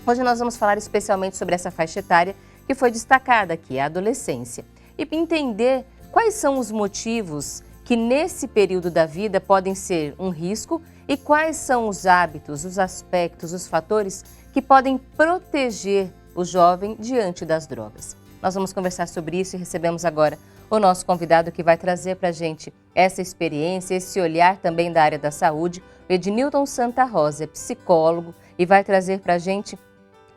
Hoje nós vamos falar especialmente sobre essa faixa etária que foi destacada aqui, a adolescência, e entender quais são os motivos que nesse período da vida podem ser um risco e quais são os hábitos, os aspectos, os fatores que podem proteger o jovem diante das drogas. Nós vamos conversar sobre isso e recebemos agora o nosso convidado que vai trazer para a gente essa experiência, esse olhar também da área da saúde, o Ednilton Santa Rosa, é psicólogo e vai trazer para a gente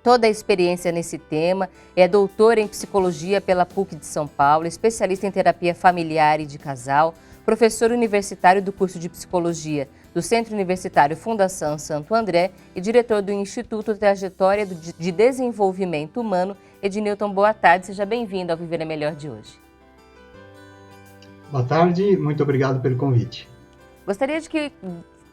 toda a experiência nesse tema, é doutor em psicologia pela PUC de São Paulo, especialista em terapia familiar e de casal, professor universitário do curso de psicologia do Centro Universitário Fundação Santo André e diretor do Instituto Trajetória de Desenvolvimento Humano. Ednilton, boa tarde, seja bem-vindo ao Viver é Melhor de hoje. Boa tarde, muito obrigado pelo convite. Gostaria de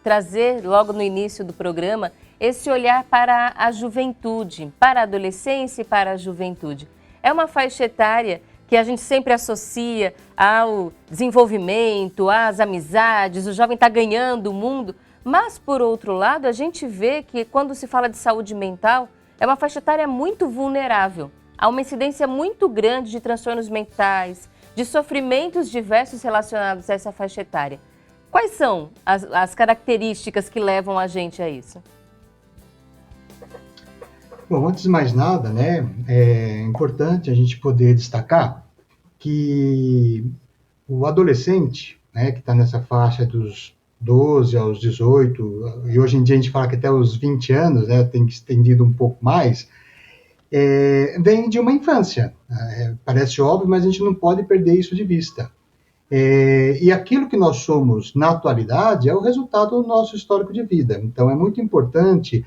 trazer logo no início do programa esse olhar para a juventude, para a adolescência e para a juventude. É uma faixa etária que a gente sempre associa ao desenvolvimento, às amizades, o jovem está ganhando o mundo, mas, por outro lado, a gente vê que quando se fala de saúde mental, é uma faixa etária muito vulnerável. Há uma incidência muito grande de transtornos mentais, de sofrimentos diversos relacionados a essa faixa etária. Quais são as características que levam a gente a isso? Bom, antes de mais nada, é importante a gente poder destacar que o adolescente, que está nessa faixa dos 12 aos 18, e hoje em dia a gente fala que até os 20 anos, tem estendido um pouco mais, vem de uma infância. Parece óbvio, mas a gente não pode perder isso de vista. E aquilo que nós somos na atualidade é o resultado do nosso histórico de vida. Então, é muito importante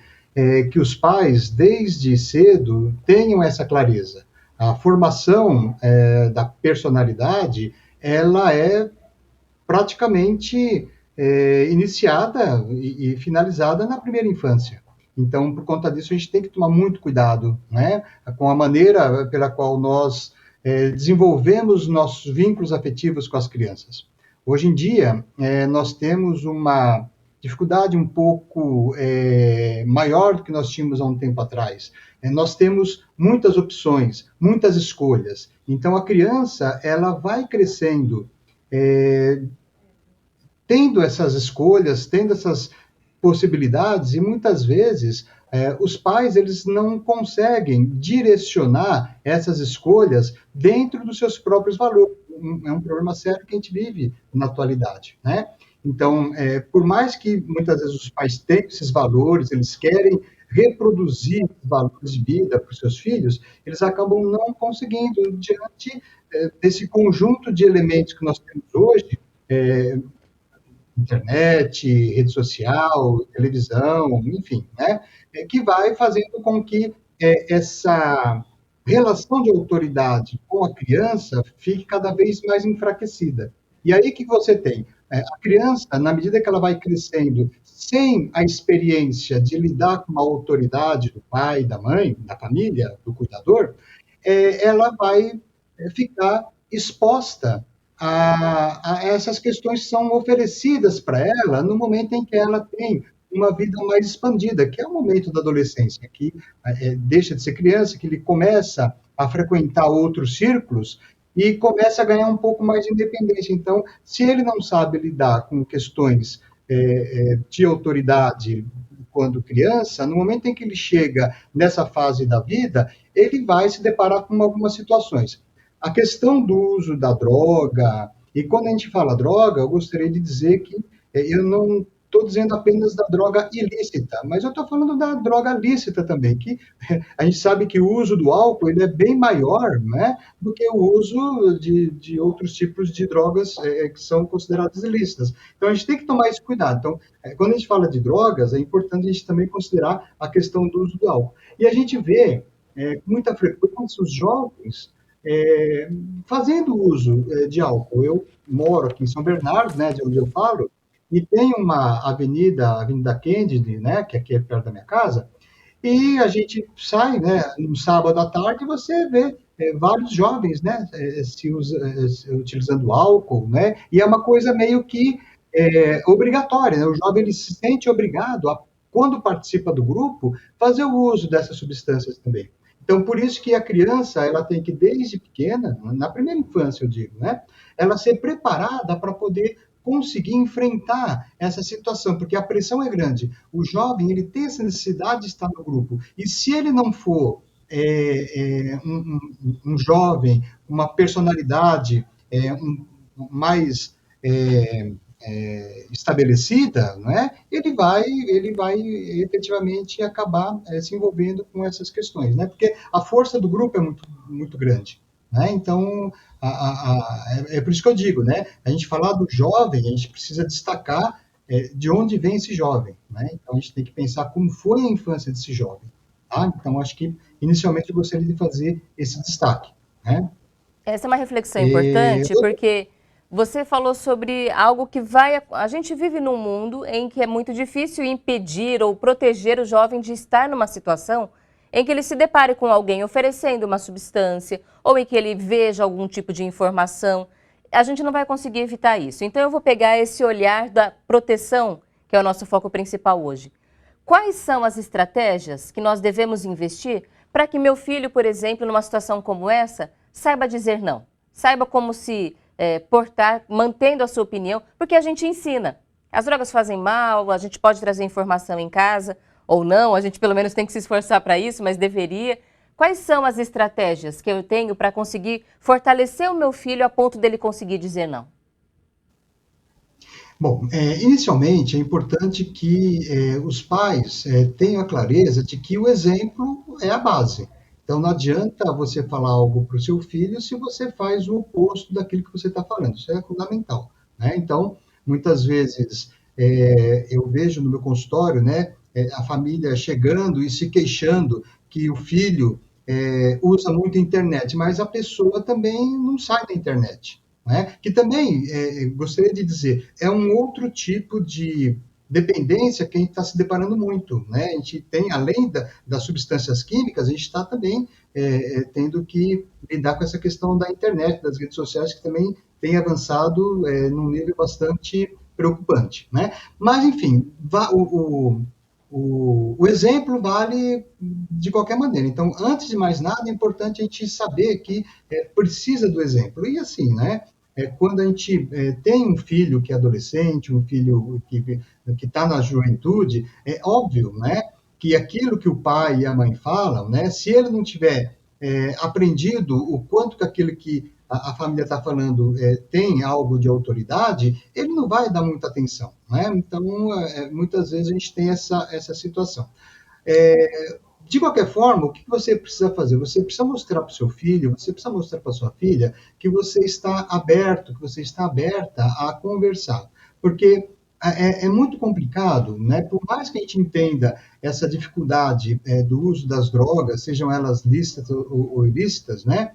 que os pais, desde cedo, tenham essa clareza. A formação da personalidade, ela é praticamente iniciada e finalizada na primeira infância. Então, por conta disso, a gente tem que tomar muito cuidado, com a maneira pela qual nós desenvolvemos nossos vínculos afetivos com as crianças. Hoje em dia, nós temos uma dificuldade um pouco maior do que nós tínhamos há um tempo atrás. Nós temos muitas opções, muitas escolhas. Então, a criança, ela vai crescendo, tendo essas escolhas, tendo essas possibilidades, e muitas vezes os pais eles não conseguem direcionar essas escolhas dentro dos seus próprios valores. É um problema sério que a gente vive na atualidade, Então, por mais que muitas vezes os pais tenham esses valores, eles querem reproduzir valores de vida para os seus filhos, eles acabam não conseguindo diante desse conjunto de elementos que nós temos hoje, internet, rede social, televisão, enfim, que vai fazendo com que essa relação de autoridade com a criança fique cada vez mais enfraquecida. E aí que você tem? A criança, na medida que ela vai crescendo sem a experiência de lidar com a autoridade do pai, da mãe, da família, do cuidador, ela vai ficar exposta a essas questões que são oferecidas para ela no momento em que ela tem uma vida mais expandida, que é o momento da adolescência, que deixa de ser criança, que ele começa a frequentar outros círculos e começa a ganhar um pouco mais de independência. Então, se ele não sabe lidar com questões de autoridade quando criança, no momento em que ele chega nessa fase da vida, ele vai se deparar com algumas situações. A questão do uso da droga, e quando a gente fala droga, eu gostaria de dizer que eu não estou dizendo apenas da droga ilícita, mas eu estou falando da droga lícita também, que a gente sabe que o uso do álcool ele é bem maior do que o uso de outros tipos de drogas que são consideradas ilícitas. Então, a gente tem que tomar esse cuidado. Então, quando a gente fala de drogas, é importante a gente também considerar a questão do uso do álcool. E a gente vê, com muita frequência, os jovens fazendo uso de álcool. Eu moro aqui em São Bernardo, de onde eu falo, e tem uma avenida, a Avenida Kennedy, que aqui é perto da minha casa, e a gente sai, no sábado à tarde, e você vê vários jovens, utilizando álcool, e é uma coisa meio que obrigatória, O jovem ele se sente obrigado a quando participa do grupo, fazer o uso dessas substâncias também. Então, por isso que a criança, ela tem que, desde pequena, na primeira infância, eu digo, né, ela ser preparada para poder conseguir enfrentar essa situação, porque a pressão é grande. O jovem, ele tem essa necessidade de estar no grupo, e se ele não for um jovem, uma personalidade mais estabelecida, né, ele vai efetivamente acabar se envolvendo com essas questões, né, porque a força do grupo é muito, muito grande. Né? Então, é por isso que eu digo, né, a gente falar do jovem, a gente precisa destacar de onde vem esse jovem. Né? Então, a gente tem que pensar como foi a infância desse jovem. Tá? Então, acho que, inicialmente, eu gostaria de fazer esse destaque. Né? Essa é uma reflexão importante, porque você falou sobre algo que vai. A gente vive num mundo em que é muito difícil impedir ou proteger o jovem de estar numa situação em que ele se depare com alguém oferecendo uma substância ou em que ele veja algum tipo de informação. A gente não vai conseguir evitar isso. Então, eu vou pegar esse olhar da proteção, que é o nosso foco principal hoje. Quais são as estratégias que nós devemos investir para que meu filho, por exemplo, numa situação como essa, saiba dizer não? Saiba como se portar, mantendo a sua opinião, porque a gente ensina. As drogas fazem mal, a gente pode trazer informação em casa, ou não, a gente pelo menos tem que se esforçar para isso, mas deveria. Quais são as estratégias que eu tenho para conseguir fortalecer o meu filho a ponto dele conseguir dizer não? Bom, inicialmente é importante que os pais tenham a clareza de que o exemplo é a base. Então, não adianta você falar algo para o seu filho se você faz o oposto daquilo que você está falando. Isso é fundamental. Né? Então, muitas vezes eu vejo no meu consultório, né, a família chegando e se queixando que o filho usa muito a internet, mas a pessoa também não sai da internet. Né? Que também, gostaria de dizer, é um outro tipo de dependência que a gente está se deparando muito. Né? A gente tem, além das substâncias químicas, a gente está também tendo que lidar com essa questão da internet, das redes sociais, que também tem avançado num nível bastante preocupante. Né? Mas, enfim, o exemplo vale de qualquer maneira. Então, antes de mais nada, é importante a gente saber que precisa do exemplo. E assim, né? Quando a gente tem um filho que é adolescente, um filho que está na juventude, é óbvio, né, que aquilo que o pai e a mãe falam, né, se ele não tiver aprendido o quanto que aquilo que a família está falando tem algo de autoridade, ele não vai dar muita atenção. Né? Então, muitas vezes a gente tem essa situação. De qualquer forma, o que você precisa fazer? Você precisa mostrar para o seu filho, você precisa mostrar para sua filha que você está aberto, que você está aberta a conversar. Porque é muito complicado, né? Por mais que a gente entenda essa dificuldade do uso das drogas, sejam elas lícitas ou ilícitas, né?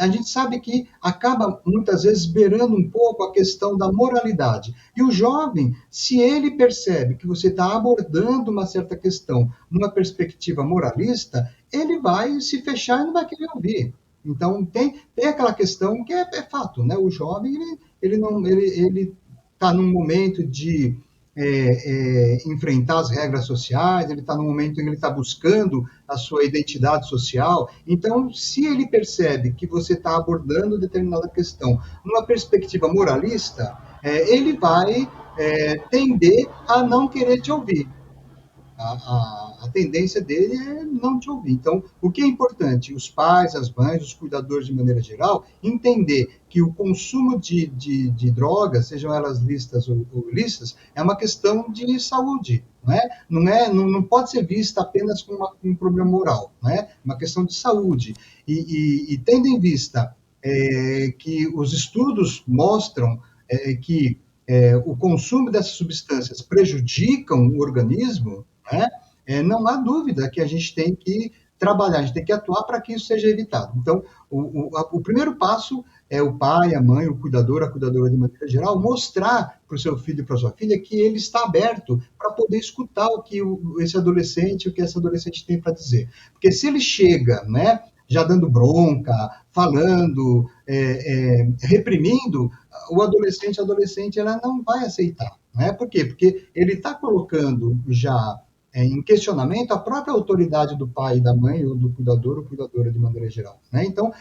A gente sabe que acaba muitas vezes beirando um pouco a questão da moralidade. E o jovem, se ele percebe que você está abordando uma certa questão numa perspectiva moralista, ele vai se fechar e não vai querer ouvir. Então, tem aquela questão que é fato, né? O jovem, ele está num momento de enfrentar as regras sociais, ele está num momento em que ele está buscando a sua identidade social. Então, se ele percebe que você está abordando determinada questão numa perspectiva moralista, ele vai tender a não querer te ouvir. A tendência dele é não te ouvir. Então, o que é importante? Os pais, as mães, os cuidadores de maneira geral, entender que o consumo de drogas, sejam elas lícitas ou ilícitas, é uma questão de saúde. Não pode ser vista apenas como um problema moral, é uma questão de saúde. E tendo em vista que os estudos mostram que o consumo dessas substâncias prejudicam o organismo, né? Não há dúvida que a gente tem que trabalhar, a gente tem que atuar para que isso seja evitado. Então, o primeiro passo é o pai, a mãe, o cuidador, a cuidadora de maneira geral, mostrar para o seu filho e para a sua filha que ele está aberto para poder escutar o que esse adolescente, o que essa adolescente tem para dizer. Porque se ele chega, né, já dando bronca, falando, reprimindo, o adolescente, ela não vai aceitar. Né? Por quê? Porque ele está colocando já em questionamento a própria autoridade do pai e da mãe, ou do cuidador ou cuidadora de maneira geral, né? Então,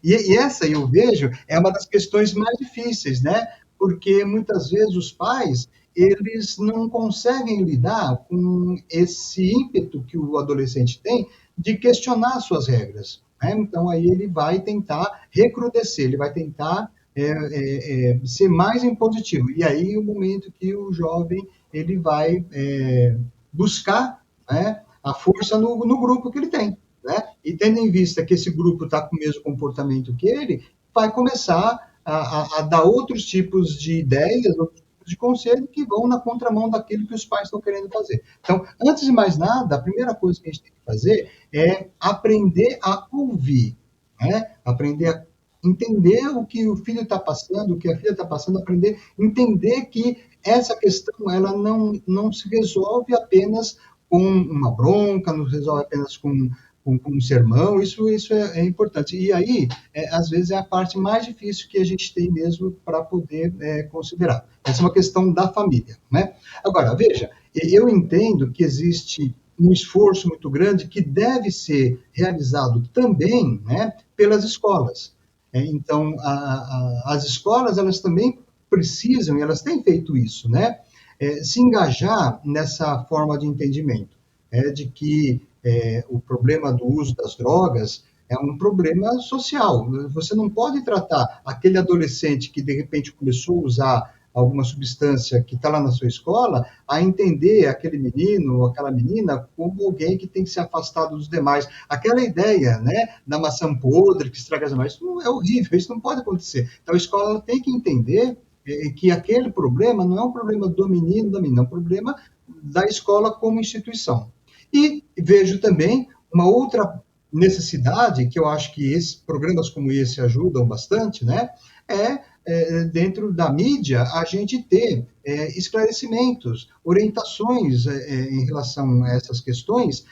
e essa eu vejo é uma das questões mais difíceis, né? Porque muitas vezes os pais eles não conseguem lidar com esse ímpeto que o adolescente tem de questionar suas regras, né? Então aí ele vai tentar recrudescer, ele vai tentar ser mais impositivo. E aí o momento que o jovem ele vai buscar, né, a força no grupo que ele tem, né? E tendo em vista que esse grupo está com o mesmo comportamento que ele, vai começar a dar outros tipos de ideias, outros tipos de conselho que vão na contramão daquilo que os pais estão querendo fazer. Então, antes de mais nada, a primeira coisa que a gente tem que fazer é aprender a ouvir, né? Aprender a entender o que o filho está passando, o que a filha está passando, aprender, entender que essa questão ela não se resolve apenas com uma bronca, não se resolve apenas com um sermão, isso é importante. E aí, às vezes, é a parte mais difícil que a gente tem mesmo para poder considerar. Essa é uma questão da família, né? Agora, veja, eu entendo que existe um esforço muito grande que deve ser realizado também, né, pelas escolas. Então, as escolas, elas também precisam, e elas têm feito isso, né, se engajar nessa forma de entendimento, de que o problema do uso das drogas é um problema social. Você não pode tratar aquele adolescente que, de repente, começou a usar alguma substância que está lá na sua escola, a entender aquele menino ou aquela menina como alguém que tem que ser afastado dos demais. Aquela ideia, né, da maçã podre que estraga as demais, isso é horrível, isso não pode acontecer. Então a escola tem que entender que aquele problema não é um problema do menino, da menina, é um problema da escola como instituição. E vejo também uma outra necessidade, que eu acho que programas como esse ajudam bastante, né, dentro da mídia, a gente ter esclarecimentos, orientações em relação a essas questões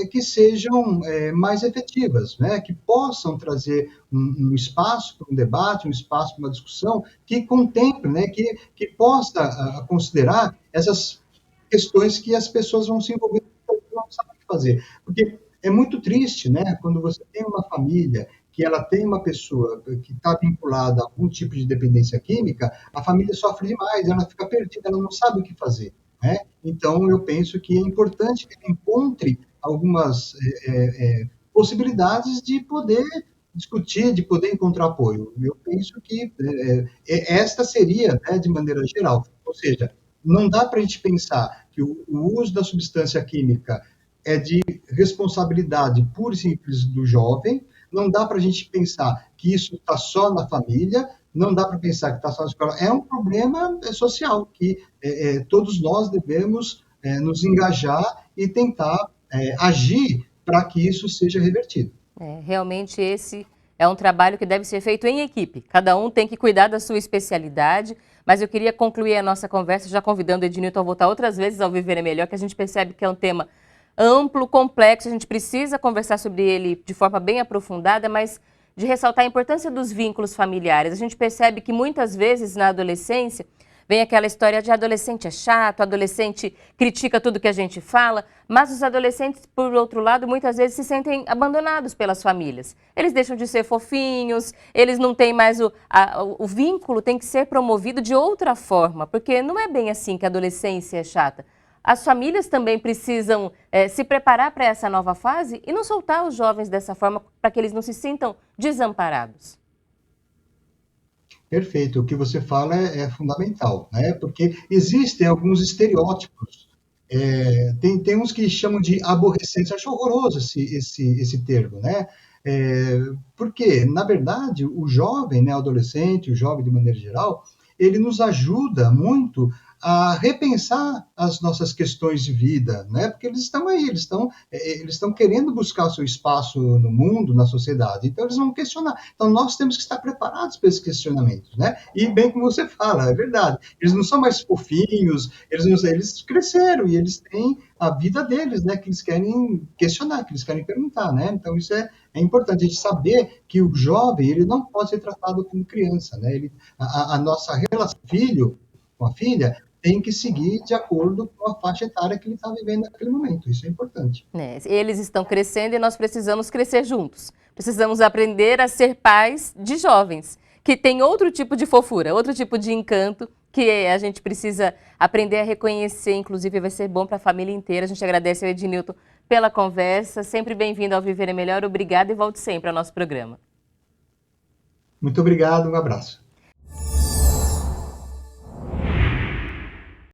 que sejam mais efetivas, né? Que possam trazer um espaço para um debate, um espaço para uma discussão que contemple, né? Que possa considerar essas questões que as pessoas vão se envolver e não sabem o que fazer. Porque é muito triste, né? Quando você tem uma família que ela tem uma pessoa que está vinculada a algum tipo de dependência química, a família sofre demais, ela fica perdida, ela não sabe o que fazer, né? Então, eu penso que é importante que ela encontre algumas possibilidades de poder discutir, de poder encontrar apoio. Eu penso que esta seria, né, de maneira geral, ou seja, não dá para a gente pensar que o uso da substância química é de responsabilidade pura e simples do jovem, não dá para a gente pensar que isso está só na família, não dá para pensar que está só na escola. É um problema social que todos nós devemos nos engajar e tentar agir para que isso seja revertido. Realmente esse é um trabalho que deve ser feito em equipe. Cada um tem que cuidar da sua especialidade, mas eu queria concluir a nossa conversa já convidando o Ednilton a voltar outras vezes ao Viver é Melhor, que a gente percebe que é um tema amplo, complexo, a gente precisa conversar sobre ele de forma bem aprofundada, mas de ressaltar a importância dos vínculos familiares. A gente percebe que muitas vezes na adolescência vem aquela história de adolescente é chato, adolescente critica tudo que a gente fala, mas os adolescentes, por outro lado, muitas vezes se sentem abandonados pelas famílias. Eles deixam de ser fofinhos, eles não têm mais o vínculo tem que ser promovido de outra forma, porque não é bem assim que a adolescência é chata. As famílias também precisam se preparar para essa nova fase e não soltar os jovens dessa forma para que eles não se sintam desamparados. Perfeito, o que você fala é fundamental, né? Porque existem alguns estereótipos. Tem uns que chamam de aborrecentes, acho horroroso esse termo, né? Porque, na verdade, o jovem, né, o adolescente, o jovem de maneira geral, ele nos ajuda muito a repensar as nossas questões de vida, né? Porque eles estão aí, eles estão querendo buscar o seu espaço no mundo, na sociedade, então eles vão questionar. Então nós temos que estar preparados para esses questionamentos, né? E bem como você fala, é verdade, eles não são mais fofinhos, eles cresceram e eles têm a vida deles, né? Que eles querem questionar, que eles querem perguntar, né? Então isso é importante a gente saber que o jovem ele não pode ser tratado como criança, né? A nossa relação filho com a filha tem que seguir de acordo com a faixa etária que ele está vivendo naquele momento. Isso é importante. Eles estão crescendo e nós precisamos crescer juntos. Precisamos aprender a ser pais de jovens, que têm outro tipo de fofura, outro tipo de encanto, que a gente precisa aprender a reconhecer, inclusive vai ser bom para a família inteira. A gente agradece ao Ednilton pela conversa, sempre bem-vindo ao Viver é Melhor, obrigada e volte sempre ao nosso programa. Muito obrigado, um abraço.